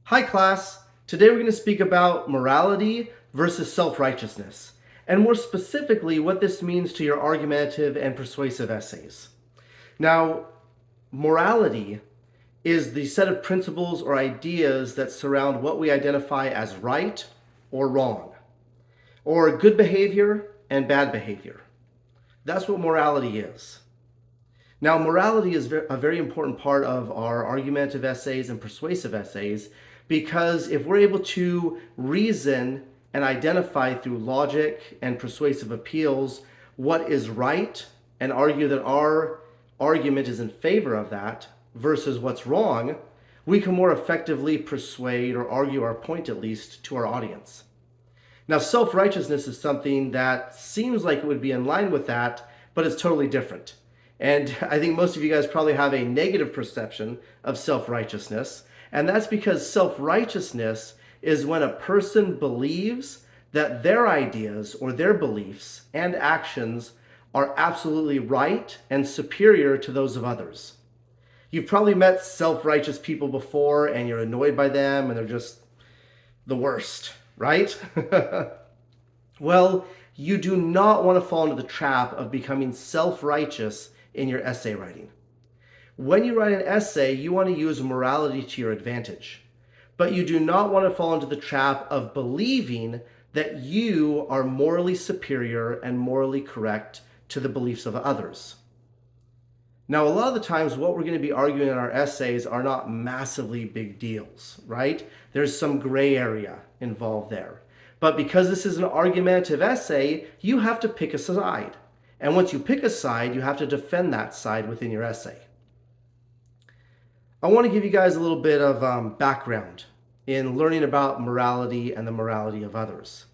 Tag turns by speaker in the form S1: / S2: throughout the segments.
S1: Hi class, today we're going to speak about morality versus self-righteousness, and more specifically what this means to your argumentative and persuasive essays. Now, morality is the set of principles or ideas that surround what we identify as right or wrong, or good behavior and bad behavior. That's what morality is. Now, morality is a very important part of our argumentative essays and persuasive essays because if we're able to reason and identify through logic and persuasive appeals what is right and argue that our argument is in favor of that versus what's wrong, we can more effectively persuade or argue our point, at least, to our audience. Now, self-righteousness is something that seems like it would be in line with that, but it's totally different. And I think most of you guys probably have a negative perception of self-righteousness. And that's because self-righteousness is when a person believes that their ideas or their beliefs and actions are absolutely right and superior to those of others. You've probably met self-righteous people before and you're annoyed by them and they're just the worst, right? Well, you do not want to fall into the trap of becoming self-righteous in your essay writing. When you write an essay, you want to use morality to your advantage, but you do not want to fall into the trap of believing that you are morally superior and morally correct to the beliefs of others. Now, a lot of the times what we're going to be arguing in our essays are not massively big deals, right? There's some gray area involved there. But because this is an argumentative essay, you have to pick a side. And once you pick a side, you have to defend that side within your essay. I want to give you guys a little bit of background in learning about morality and the morality of others.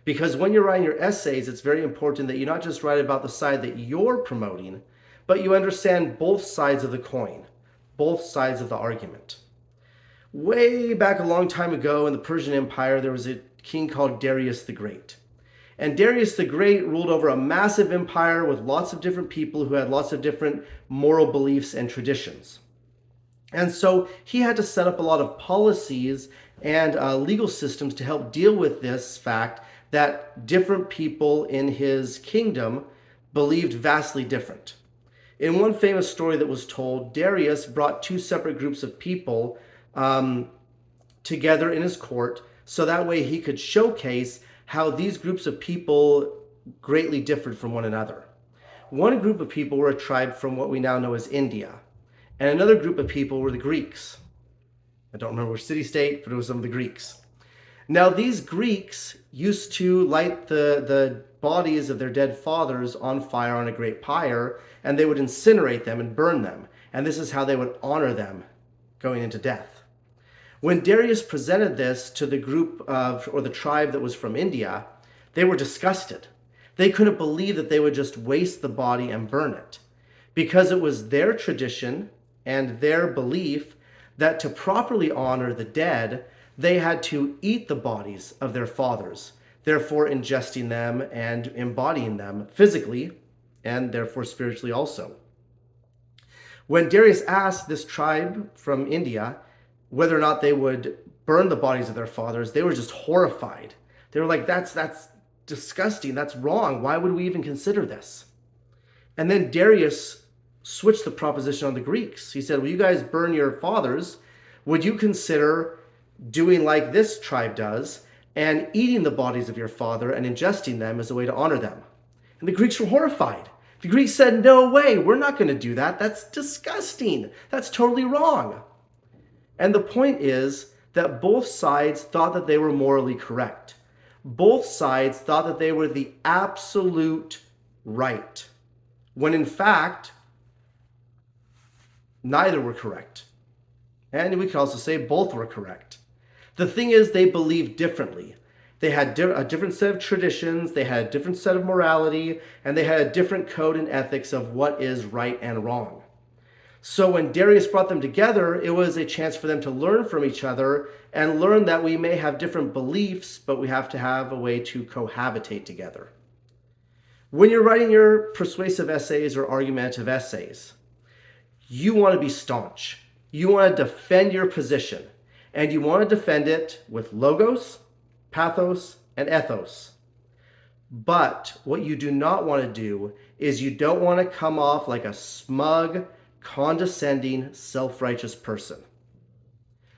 S1: Because when you're writing your essays, it's very important that you not just write about the side that you're promoting, but you understand both sides of the coin, both sides of the argument. Way back a long time ago in the Persian Empire, there was a king called Darius the Great. And Darius the Great ruled over a massive empire with lots of different people who had lots of different moral beliefs and traditions. And so he had to set up a lot of policies and legal systems to help deal with this fact that different people in his kingdom believed vastly different. In one famous story that was told, Darius brought two separate groups of people together in his court so that way he could showcase how these groups of people greatly differed from one another. One group of people were a tribe from what we now know as India, and another group of people were the Greeks. I don't remember which city-state, but it was some of the Greeks. Now, these Greeks used to light the bodies of their dead fathers on fire on a great pyre, and they would incinerate them and burn them. And this is how they would honor them going into death. When Darius presented this to the group of, or the tribe that was from India, they were disgusted. They couldn't believe that they would just waste the body and burn it, because it was their tradition and their belief that to properly honor the dead, they had to eat the bodies of their fathers, therefore ingesting them and embodying them physically and therefore spiritually also. When Darius asked this tribe from India whether or not they would burn the bodies of their fathers, they were just horrified. They were like, that's disgusting, that's wrong, why would we even consider this? And then Darius switched the proposition on the Greeks. He said, well, you guys burn your fathers, would you consider doing like this tribe does and eating the bodies of your father and ingesting them as a way to honor them? And the Greeks were horrified. The Greeks said, no way, we're not going to do that. That's disgusting. That's totally wrong. And the point is that both sides thought that they were morally correct. Both sides thought that they were the absolute right, when in fact, neither were correct. And we could also say both were correct. The thing is, they believed differently. They had a different set of traditions, they had a different set of morality, and they had a different code and ethics of what is right and wrong. So when Darius brought them together, it was a chance for them to learn from each other and learn that we may have different beliefs, but we have to have a way to cohabitate together. When you're writing your persuasive essays or argumentative essays, you want to be staunch. You want to defend your position. And you want to defend it with logos, pathos, and ethos. But what you do not want to do is you don't want to come off like a smug, condescending, self-righteous person.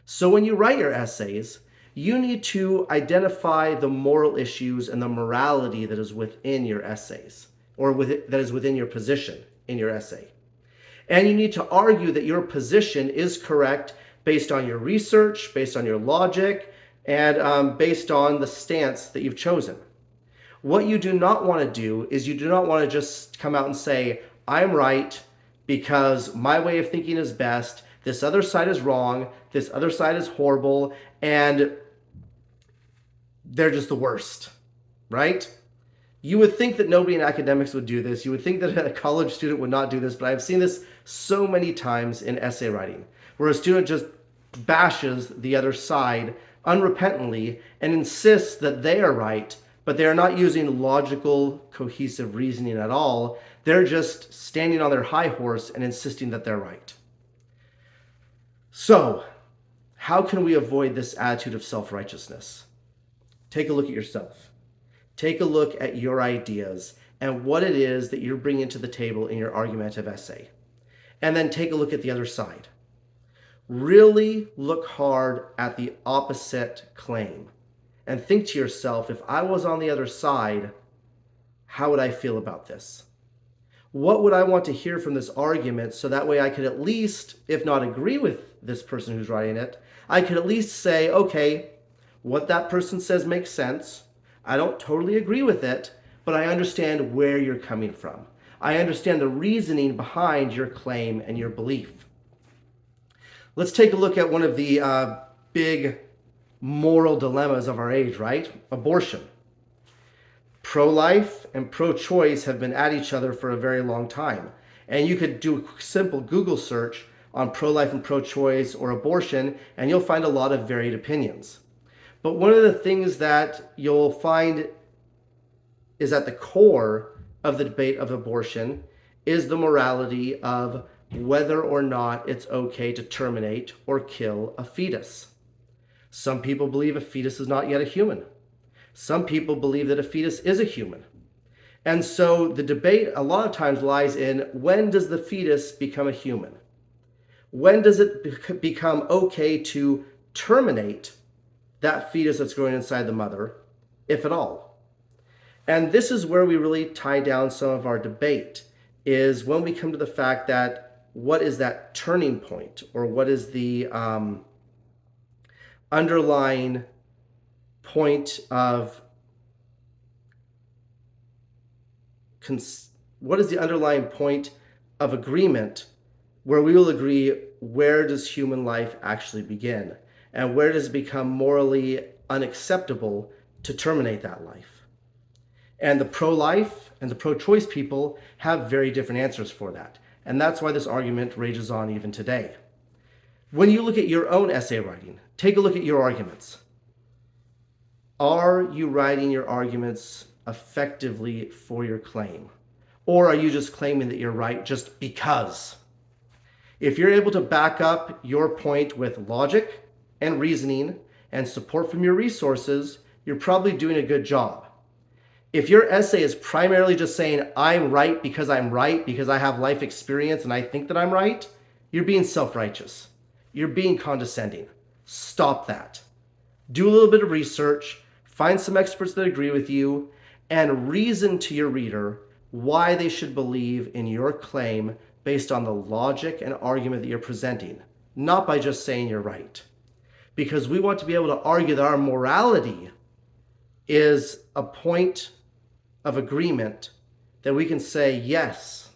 S1: So when you write your essays, you need to identify the moral issues and the morality that is within your essays, or that is within your position in your essay. And you need to argue that your position is correct based on your research, based on your logic, and based on the stance that you've chosen. What you do not want to do is you do not want to just come out and say, I'm right because my way of thinking is best, this other side is wrong, this other side is horrible, and they're just the worst, right? You would think that nobody in academics would do this. You would think that a college student would not do this, but I've seen this so many times in essay writing, where a student just bashes the other side unrepentantly and insists that they are right, but they are not using logical, cohesive reasoning at all. They're just standing on their high horse and insisting that they're right. So, how can we avoid this attitude of self-righteousness? Take a look at yourself. Take a look at your ideas and what it is that you're bringing to the table in your argumentative essay. And then take a look at the other side. Really look hard at the opposite claim and think to yourself, if I was on the other side, how would I feel about this? What would I want to hear from this argument so that way I could at least, if not agree with this person who's writing it, I could at least say, okay, what that person says makes sense. I don't totally agree with it, but I understand where you're coming from. I understand the reasoning behind your claim and your belief. Let's take a look at one of the big moral dilemmas of our age, right? Abortion. Pro-life and pro-choice have been at each other for a very long time. And you could do a simple Google search on pro-life and pro-choice or abortion, and you'll find a lot of varied opinions. But one of the things that you'll find is at the core of the debate of abortion is the morality of whether or not it's okay to terminate or kill a fetus. Some people believe a fetus is not yet a human. Some people believe that a fetus is a human. And so the debate a lot of times lies in, when does the fetus become a human? When does it become okay to terminate that fetus that's growing inside the mother, if at all? And this is where we really tie down some of our debate, is when we come to the fact that what is that turning point, or what is the underlying point of what is the underlying point of agreement where we will agree, where does human life actually begin, and where does it become morally unacceptable to terminate that life? And the pro-life and the pro-choice people have very different answers for that. And that's why this argument rages on even today. When you look at your own essay writing, take a look at your arguments. Are you writing your arguments effectively for your claim? Or are you just claiming that you're right just because? If you're able to back up your point with logic and reasoning and support from your resources, you're probably doing a good job. If your essay is primarily just saying, I'm right because I have life experience and I think that I'm right, you're being self-righteous. You're being condescending. Stop that. Do a little bit of research, find some experts that agree with you, and reason to your reader why they should believe in your claim based on the logic and argument that you're presenting, not by just saying you're right. Because we want to be able to argue that our morality is a point of agreement that we can say, yes,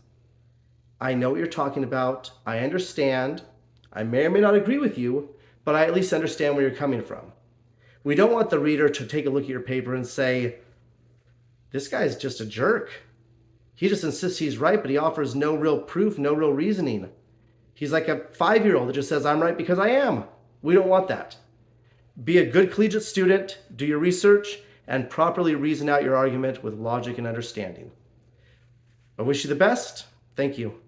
S1: I know what you're talking about, I understand, I may or may not agree with you, but I at least understand where you're coming from. We don't want the reader to take a look at your paper and say, this guy's just a jerk. He just insists he's right, but he offers no real proof, no real reasoning. He's like a 5-year-old that just says, I'm right because I am. We don't want that. Be a good collegiate student, do your research, and properly reason out your argument with logic and understanding. I wish you the best. Thank you.